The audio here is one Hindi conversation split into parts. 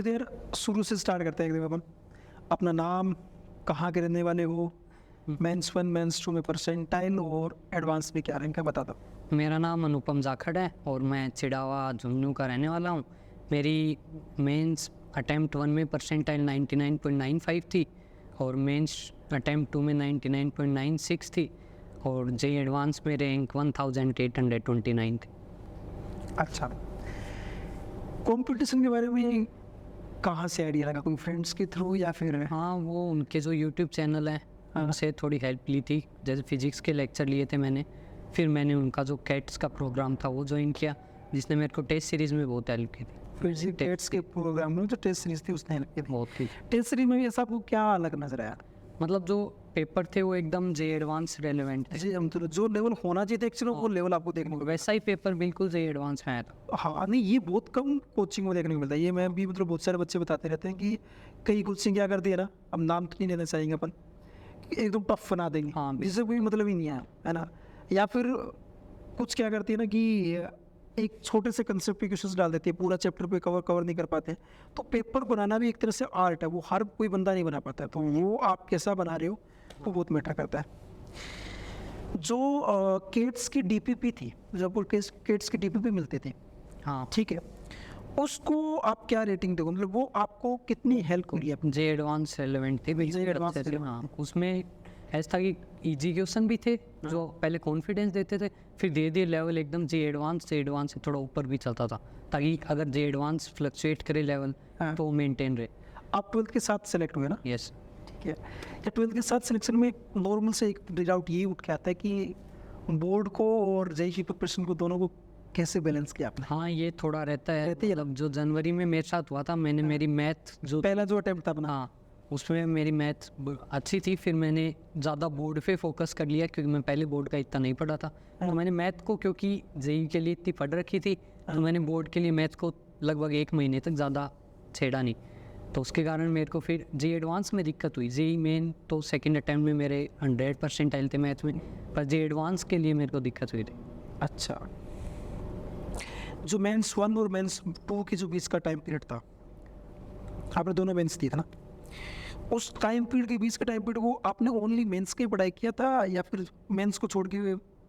पहले तो यार शुरू से स्टार्ट करते हैं एकदम अपन। अपना नाम, कहाँ के रहने वाले हो, मेंस 1 मेंस 2 में परसेंटाइल और एडवांस में क्या रैंक है बता दो। मेरा नाम अनुपम जाखड़ है और मैं चिड़ावा झुंझुनू का रहने वाला हूँ। मेरी मेंस अटैम्प्ट 1 में परसेंटाइल 99.95 थी और मेंस अटैम्प्ट 2 में 99.96 थी और जेई एडवांस में रैंक 1829 थी। अच्छा, कंपटीशन के बारे में कहाँ से आइडिया लगा, कोई फ्रेंड्स के थ्रू या फिर? हाँ, वो उनके जो यूट्यूब चैनल है उनसे थोड़ी हेल्प ली थी। जैसे फिजिक्स के लेक्चर लिए थे मैंने, फिर मैंने उनका जो कैट्स का प्रोग्राम था वो ज्वाइन किया, जिसने मेरे को टेस्ट सीरीज़ में बहुत हेल्प की थी। फिजिक्स टेस्ट के प्रोग्राम में जो टेस्ट सीरीज थी उसने हेल्प की थी। बहुत ही टेस्ट सीरीज में भी ऐसा आपको क्या अलग नजर आया? मतलब जो पेपर थे वो एकदम जे एडवांस रेलेवेंट थे। जी, हम तो जो लेवल होना चाहिए था एक्चुअली वो लेवल आपको देखने को वैसा ही पेपर बिल्कुल जे एडवांस में आया था। हाँ नहीं, ये बहुत कम कोचिंग में देखने को मिलता है। ये मैं भी मतलब बहुत सारे बच्चे बताते रहते हैं कि कई कोचिंग क्या करती है ना, अब नाम तो नहीं लेना चाहेंगे अपन, कि एकदम टफ बना देंगे। हाँ, जिससे कोई मतलब ही नहीं है ना। या फिर कुछ क्या करती है ना कि एक छोटे से कंसेप्ट पे क्वेश्चंस डाल देती है, पूरा चैप्टर पे कवर नहीं कर पाते। तो पेपर बनाना भी एक तरह से आर्ट है, वो हर कोई बंदा नहीं बना पाता है। तो वो आप कैसा बना रहे हो वो बहुत मैटर करता है। जो केट्स की डीपीपी थी, जब केट्स की डीपीपी मिलते थे, हाँ ठीक है, उसको आप क्या रेटिंग दोगे? मतलब वो आपको कितनी हेल्प करी है? जे एडवांस रेलेवेंट थे बिल्कुल एडवांस अच्छे से। हाँ, उसमें ऐसा था कि इजी क्वेश्चन भी थे जो पहले कॉन्फिडेंस देते थे, फिर धीरे धीरे लेवल एकदम जे एडवांस से थोड़ा ऊपर भी चलता था, ताकि अगर जे एडवांस फ्लक्चुएट करे लेवल हाँ। तो मेंटेन रहे। आप 12th के साथ सेलेक्ट हुए ना? यस। ठीक है। या 12th के साथ सिलेक्शन में नॉर्मल से एक डाउट ये उठ के आता है कि बोर्ड को और जेईई की प्रिपरेशन को दोनों को कैसे बैलेंस किया आपने? हाँ, ये थोड़ा रहता है। रहती है। मतलब जो जनवरी में मेरे साथ हुआ था, मैंने मेरी मैथ जो पहला जो अटेम्प्ट था अपना, हाँ, उसमें मेरी मैथ अच्छी थी। फिर मैंने ज़्यादा बोर्ड पे फोकस कर लिया क्योंकि मैं पहले बोर्ड का इतना नहीं पढ़ा था। तो मैंने मैथ को, क्योंकि जेईई के लिए इतनी पढ़ रखी थी, तो मैंने बोर्ड के लिए मैथ को लगभग 1 महीने तक ज़्यादा छेड़ा नहीं। तो उसके कारण मेरे को फिर जेईई एडवांस में दिक्कत हुई। जेईई मेन तो सेकंड अटैम्प्ट में मेरे 100% आए थे मैथ में, पर जेईई एडवांस के लिए मेरे को दिक्कत हुई थी। अच्छा, जो मेंस 1 और मेंस 2 के जो बीच का टाइम पीरियड था, आपने दोनों मेंस दिए था ना, उस टाइम पीरियड के बीच का टाइम पीरियड वो आपने ओनली मेंस की पढ़ाई किया था या फिर मेंस को छोड़ के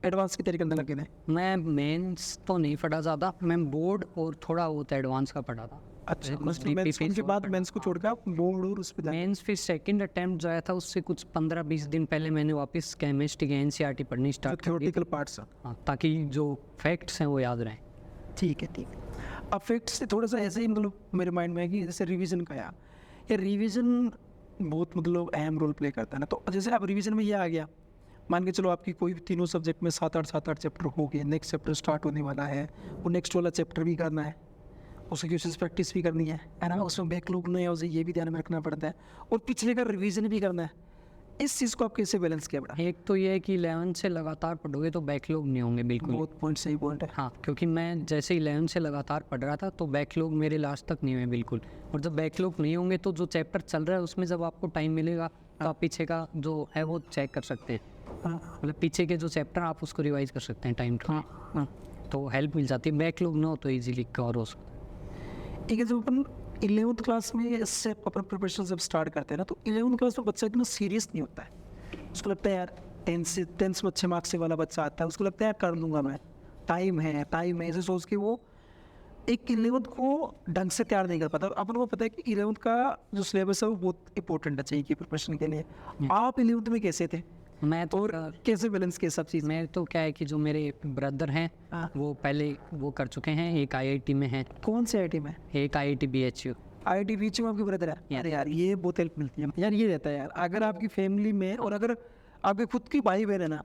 एडवांस की तैयारी करने लगे थे? मैं मेंस तो नहीं पढ़ा ज़्यादा, मैं बोर्ड और थोड़ा वो एडवांस का पढ़ा था। अच्छा, कुछ मतलब मेंस DPP के बाद मेंस को छोड़ के आप बोर्ड और उस पे मेंस फिर सेकंड अटैम्प्ट जो आया था उससे कुछ 15-20 दिन पहले मैंने वापस केमिस्ट्री के एनसीईआरटी पढ़नी स्टार्ट कर दी। Theoretical parts. हाँ, ताकि जो फैक्ट्स हैं वो याद रहें। ठीक है, ठीक है। अब फैक्ट से थोड़ा सा ऐसे ही मतलब मेरे माइंड में है कि जैसे रिवीजन का या रिवीजन बहुत मतलब अहम रोल प्ले करता है ना। तो जैसे अब रिवीजन में ये आ गया, मान के चलो आपकी कोई तीनों सब्जेक्ट में 7-8 चैप्टर हो गए, नेक्स्ट चैप्टर स्टार्ट होने वाला है, वो नेक्स्ट वाला चैप्टर भी करना है, उसकी क्वेश्चंस प्रैक्टिस भी करनी है ना, उसमें बैकलॉग नहीं है उसे ये भी ध्यान में रखना पड़ता है, और पिछले का रिवीजन भी करना है। इस चीज़ को आप कैसे बैलेंस किया बड़ा? एक तो ये है कि 11 से लगातार पढ़ोगे तो बैकलॉग नहीं होंगे बिल्कुल। बहुत पॉइंट, सही पॉइंट है। हाँ, क्योंकि मैं जैसे 11 से लगातार पढ़ रहा था तो बैकलॉग मेरे लास्ट तक नहीं हुए बिल्कुल। और जब बैकलॉग नहीं होंगे तो जो चैप्टर चल रहा है उसमें जब आपको टाइम मिलेगा तो आप पीछे का जो है वो चेक कर सकते हैं। मतलब पीछे के जो चैप्टर आप उसको रिवाइज कर सकते हैं टाइम टू टाइम, तो हेल्प मिल जाती है। बैकलॉग ना हो तो ईजिली कवर हो सकता है। ठीक है। जब अपन 11th क्लास में इससे अपन प्रिपरेशन जब स्टार्ट करते हैं ना, तो 11th क्लास में बच्चा इतना सीरियस नहीं होता है। उसको लगता है यार 10 में अच्छे मार्क्स से वाला बच्चा आता है, उसको लगता है यार कर लूँगा मैं, टाइम है ऐसे सोच के वो एक 11th को ढंग से तैयार नहीं कर पाता। अपन को पता है कि 11th का जो सिलेबस है वो बहुत इंपॉर्टेंट है चाहिए की प्रिपरेशन के लिए। आप 11th में कैसे थे मैं तो और कैसे बैलेंस किया सब चीज़? मैं तो क्या है कि जो मेरे ब्रदर हैं वो पहले वो कर चुके हैं, एक आईआईटी में है। कौन से आईआईटी में? एक आईआईटी BHU। आईआईटी बीच में आपके ब्रदर है? अरे यार ये बहुत हेल्प मिलती है यार। ये रहता है यार, अगर आपकी फैमिली में और अगर आपके खुद की भाई बहन है ना,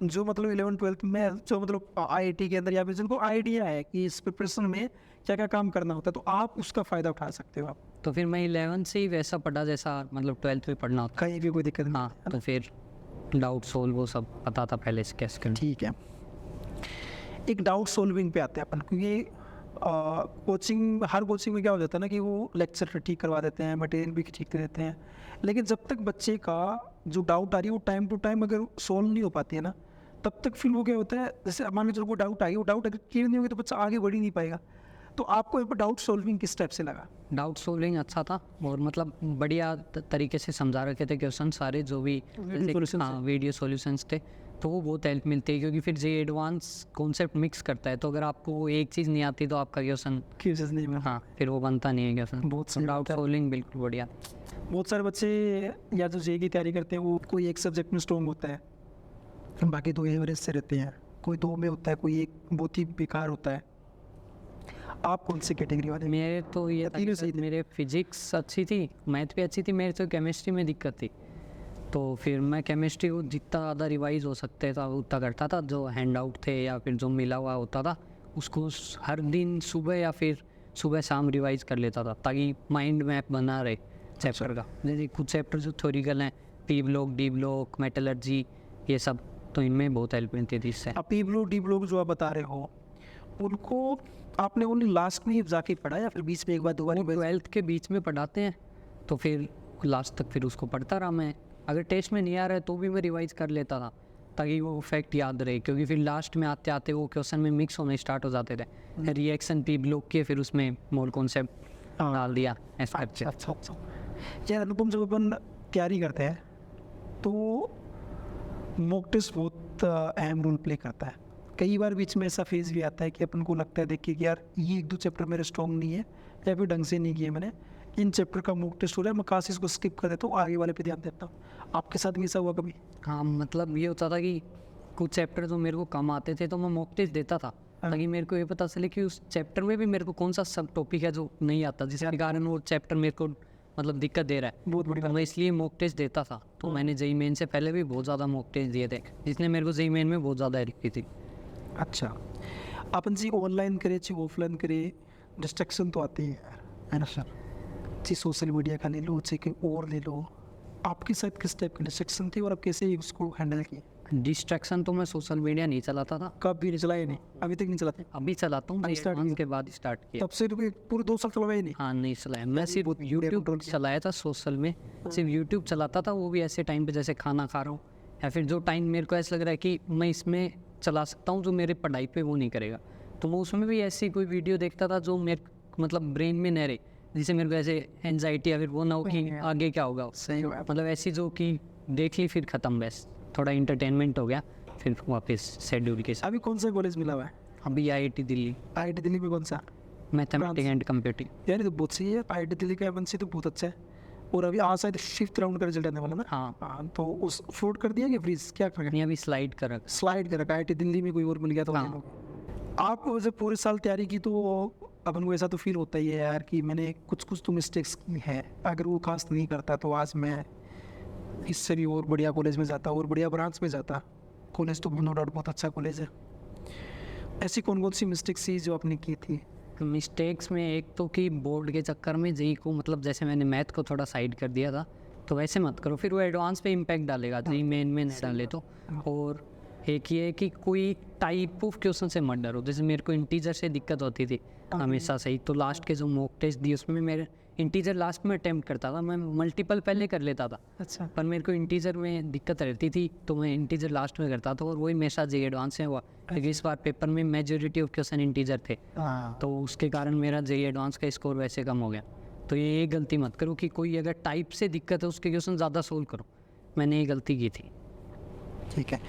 जो मतलब 11th-12th में जो मतलब आईआईटी के अंदर या फिर जिनको आइडिया है कि इस प्रिपरेशन में क्या क्या काम करना होता है, तो आप उसका फ़ायदा उठा सकते हो आप। तो फिर मैं 11 से ही वैसा पढ़ा जैसा मतलब 12th में पढ़ना होता। कहीं भी कोई दिक्कत नहीं। हाँ, तो फिर डाउट सोल्व वो सब पता था पहले से कैसे करना। ठीक है। एक डाउट सोल्विंग पे आते हैं अपन, क्योंकि कोचिंग, हर कोचिंग में क्या हो जाता है ना कि वो लेक्चर ठीक करवा देते हैं, मटेरियल भी ठीक कर देते हैं, लेकिन जब तक बच्चे का जो डाउट आ रही है वो टाइम टू टाइम अगर सोल्व नहीं हो पाती है ना, तब तक फिर वो क्या होता है, जैसे मान लो चलो कोई डाउट आ गया, वो डाउट अगर क्लियर नहीं होगी तो बच्चा आगे बढ़ ही नहीं पाएगा। तो आपको यहाँ पर डाउट सॉल्विंग किस टाइप से लगा? डाउट सोल्विंग अच्छा था और मतलब बढ़िया तरीके से समझा रखे थे क्वेश्चन सारे जो भी solutions हाँ वीडियो सॉल्यूशंस थे, तो वो बहुत हेल्प मिलती है क्योंकि फिर जे एडवांस कॉन्सेप्ट मिक्स करता है, तो अगर आपको वो एक चीज़ नहीं आती तो आपका क्वेश्चन क्यूजेस नहीं में हाँ फिर वो बनता नहीं है क्वेश्चन। बहुत सही डाउट सोल्विंग बिल्कुल बढ़िया। बहुत सारे बच्चे या जो जे की तैयारी करते हैं वो कोई एक सब्जेक्ट में स्ट्रॉन्ग होता है, बाकी दो एवरेज से रहते हैं, कोई दो में होता है, कोई एक बहुत ही बेकार होता है। आप कौन सी कैटेगरी वाले? मेरे तो ये था तीनों कि सही थे। मेरे फिजिक्स अच्छी थी, मैथ भी अच्छी थी, मेरे तो केमिस्ट्री में दिक्कत थी, तो फिर मैं केमिस्ट्री को जितना ज़्यादा रिवाइज हो सकते था उतना करता था, जो हैंड आउट थे या फिर जो मिला हुआ होता था उसको हर दिन सुबह या फिर सुबह शाम रिवाइज कर लेता था ताकि माइंड मैप बना रहे चैप्टर का। जैसे कुछ चैप्टर जो थ्योरिकल हैं, P block, D block, metallurgy, ये सब, तो इनमें बहुत हेल्प मिलती थी इससे। आप पी ब्लॉक डी ब्लॉक जो आप बता रहे हो उनको आपने ओनली लास्ट में ही जाके पढ़ा या फिर बीच में एक बार दोबारा? 12th के बीच में पढ़ाते हैं तो फिर लास्ट तक फिर उसको पढ़ता रहा मैं, अगर टेस्ट में नहीं आ रहा है तो भी मैं रिवाइज कर लेता था ताकि वो फैक्ट याद रहे, क्योंकि फिर लास्ट में आते आते वो क्वेश्चन में मिक्स होने स्टार्ट हो जाते थे। रिएक्शन पी ब्लॉक के फिर उसमें मोर कॉन्सेप्ट डाल दिया ऐसा करके। अच्छा यार अनुपम, जब अपन तैयारी करते हैं तो मॉक टेस्ट बहुत अहम रोल प्ले करता है। कई बार बीच में ऐसा फेज भी आता है कि अपन को लगता है देखिए कि यार ये एक दो चैप्टर मेरे स्ट्रॉन्ग नहीं है या फिर ढंग से नहीं किए मैंने, इन चैप्टर का मॉक टेस्ट हो रहा है, मैं काश इसको स्किप कर देता हूँ, आगे वाले पे ध्यान देता हूँ। आपके साथ भी ऐसा हुआ कभी? हाँ मतलब ये होता था कि कुछ चैप्टर जो मेरे को कम आते थे तो मैं मॉक टेस्ट देता था ताकि मेरे को ये पता चले कि उस चैप्टर में भी मेरे को कौन सा सब टॉपिक है जो नहीं आता, जिसके कारण वो चैप्टर मेरे को मतलब दिक्कत दे रहा है। बहुत बड़ी तो मैं इसलिए मॉक टेस्ट देता था, तो मैंने जेई मेन से पहले भी बहुत ज़्यादा मॉक टेस्ट दिए थे जिसने मेरे को जेई मेन में बहुत ज़्यादा हेल्प की थी। अच्छा, अपन जी ऑनलाइन करे चाहे ऑफलाइन करे डिस्ट्रैक्शन तो आती है यार, है ना सर? जी सोशल मीडिया का ले लो चाहे कोई और ले लो, आपके साथ किस टाइप की डिस्ट्रैक्शन थी और आप कैसे उसको हैंडल किए? डिस्ट्रैक्शन तो मैं सोशल मीडिया नहीं चलाता था, कभी नहीं चलाया? नहीं, अभी तक नहीं चलाते? अभी चलाता हूँ, अभी start एडवांस किया? के बाद स्टार्ट किया। तब से तो पूरे 2 साल चलवाया ही नहीं? हाँ नहीं चलाया, मैं सिर्फ बहुत बढ़िया यूट्यूब control किया। चलाया था सोशल में, सिर्फ यूट्यूब चलाता था, वो भी ऐसे टाइम पे जैसे खाना खा रहा हूँ या फिर जो टाइम मेरे को ऐसा लग रहा है कि मैं इसमें चला सकता हूँ जो मेरे पढ़ाई पे वो नहीं करेगा, तो मैं उसमें भी ऐसी कोई वीडियो देखता था जो मेरे मतलब ब्रेन में न रहे, जिससे मेरे को ऐसे एनजाइटी या फिर वो ना हो कि आगे क्या होगा, सही हुआ। मतलब ऐसी जो कि देख ली फिर ख़त्म, बस थोड़ा इंटरटेनमेंट हो गया, फिर वापस शेड्यूल के साथ। अभी कौन सा कॉलेज मिला हुआ है? अभी IIT दिल्ली, IIT दिल्ली में कौन सा? Mathematics and computing. यार ये तो बहुत सही है, IIT दिल्ली का एमएनसी तो बहुत अच्छा है। और अभी आज शायद 5th राउंड का रिजल्ट आने वाला ना? हाँ तो उस फ्लोट कर दिया कि फ्रीज क्या कर नहीं अभी स्लाइड कर रखा। स्लाइड कर रखा? IIT दिल्ली में कोई और मिल गया तो हाँ। आप जब पूरे साल तैयारी की तो अपन को ऐसा तो फील होता ही है यार कि मैंने कुछ तो मिस्टेक्स की है, अगर वो खास नहीं करता तो आज मैं इससे भी और बढ़िया कॉलेज में जाता और बढ़िया ब्रांच में जाता। कॉलेज तो नो डाउट बहुत अच्छा कॉलेज है। ऐसी कौन सी मिस्टेक्स थी जो आपने की थी? मिस्टेक्स में एक तो कि बोर्ड के चक्कर में जेई को मतलब जैसे मैंने मैथ को थोड़ा साइड कर दिया था, तो वैसे मत करो, फिर वो एडवांस पे इम्पैक्ट डालेगा जेई मेन में नहीं डाले तो। और एक ये है कि कोई टाइप ऑफ क्वेश्चन से मत डरो, जैसे मेरे को इंटीजर से दिक्कत होती थी हमेशा से ही, तो लास्ट के जो मॉक टेस्ट दिए उसमें मेरे इंटीजर लास्ट में अटैम्प्ट करता था, मैं मल्टीपल पहले कर लेता था, अच्छा। पर मेरे को इंटीजर में दिक्कत रहती थी तो मैं इंटीजर लास्ट में करता था, और वही मेरे साथ जेई एडवांस में हुआ क्योंकि इस बार पेपर में मेजॉरिटी ऑफ क्वेश्चन इंटीजर थे, हाँ तो उसके कारण मेरा जेई एडवांस का स्कोर वैसे कम हो गया। तो ये गलती मत करो कि कोई अगर टाइप से दिक्कत है उसके क्वेश्चन ज़्यादा सोल्व करो, मैंने ये गलती की थी। ठीक है।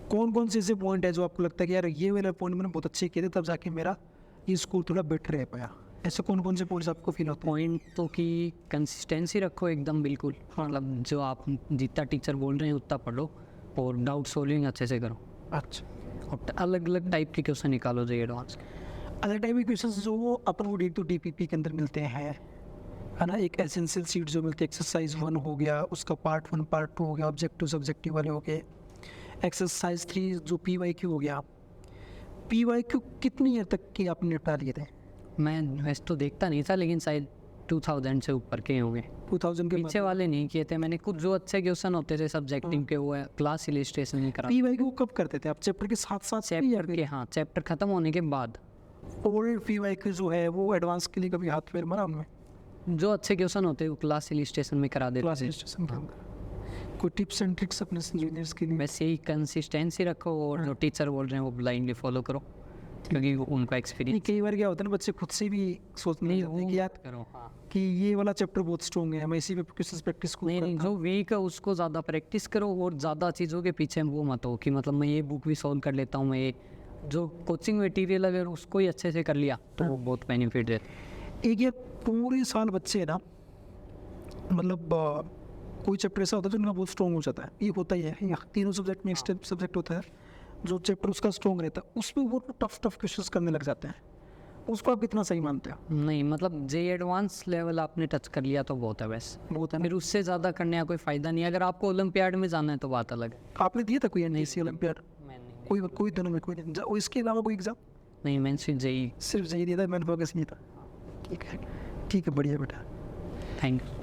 कौन से ऐसे पॉइंट है जो आपको लगता है कि यार ये वाला पॉइंट मैंने बहुत अच्छे किए थे तब जाके मेरा ये स्कोर थोड़ा बेटर रह पाया? ऐसे कौन से पॉइंट्स आपको फील होते हैं? पॉइंट तो कि कंसिस्टेंसी रखो एकदम बिल्कुल, मतलब जो आप जितना टीचर बोल रहे हैं उतना पढ़ो और डाउट सॉल्विंग अच्छे से करो, अच्छा। और अलग अलग टाइप के क्वेश्चन निकालो जेई एडवांस। अलग टाइप के क्वेश्चन जो अपन को तो DPP के अंदर मिलते हैं, है ना? एक एसेंशियल सीट जो मिलती है, एक्सरसाइज 1 हो गया, उसका पार्ट 1 पार्ट 2 हो गया, ऑब्जेक्टिव सब्जेक्टिव वाले हो गए, एक्सरसाइज 3 जो PYQ हो गया। PYQ कितनी ईयर तक की आपने निपटा लिए थे? मैं वैसे तो देखता नहीं था, लेकिन शायद 2000 से ऊपर के होंगे, 2000 के पीछे वाले नहीं किए थे मैंने। कुछ जो अच्छे क्वेश्चन होते थे सब्जेक्टिव के वो है क्लास इलिस्ट्रेशन नहीं करा। PYQ कब करते थे आप? चैप्टर के साथ साथ चैप्टर के, हाँ चैप्टर खत्म होने के बाद। ओल्ड PYQ जो है वो एडवांस के लिए कभी हाथ पैर मारा उनमें? जो अच्छे क्वेश्चन होते हैं वो क्लास इलिस्ट्रेशन में करा देते क्लास थे। रजिस्ट्रेशन के अंदर कोई टिप्स एंड ट्रिक्स अपने जूनियर्स के लिए? वैसे ही कंसिस्टेंसी रखो और जो टीचर बोल रहे हैं वो ब्लाइंडली फॉलो करो। क्योंकि उनको नहीं, एक्सपीरियंस कई बार क्या होता है ना, बच्चे खुद से भी सोचने नहीं लगते हैं कि यार करो। हाँ कि ये वाला चैप्टर बहुत स्ट्रॉन्ग है, मैं इसी पे प्रैक्टिस को नहीं, जो वीक है उसको ज़्यादा प्रैक्टिस करो और ज़्यादा चीज़ों के पीछे वो मत हो कि मतलब मैं ये बुक भी सॉल्व कर लेता हूँ, मैं ये जो कोचिंग मटेरियल अगर उसको ही अच्छे से कर लिया तो वो बहुत बेनिफिट है। एक ये पूरे साल बच्चे है ना, मतलब कोई चैप्टर ऐसा होता है जो उनका बहुत स्ट्रॉन्ग हो जाता है, ये होता ही है, ये तीनों सब्जेक्ट में एक सब्जेक्ट होता है जो चैप्टर उसका स्ट्रॉन्ग रहता है, उसमें वो टफ क्वेश्चंस करने लग जाते हैं, उसको आप कितना सही मानते हो? नहीं मतलब जे एडवांस लेवल आपने टच कर लिया तो बहुत है वैसे, बहुत है ना। फिर उससे ज़्यादा करने का कोई फ़ायदा नहीं है। अगर आपको ओलंपियाड में जाना है तो बात अलग है। आपने दिया था कोई एनटीसी ओलंपियाड? मैंने कोई दोनों में कोई नहीं, और इसके अलावा कोई एग्जाम? नहीं, मैंने सिर्फ जेई। सिर्फ यही दिया था, मैंने फोकस नहीं था। ठीक है, ठीक है, बढ़िया बेटा। Thank you.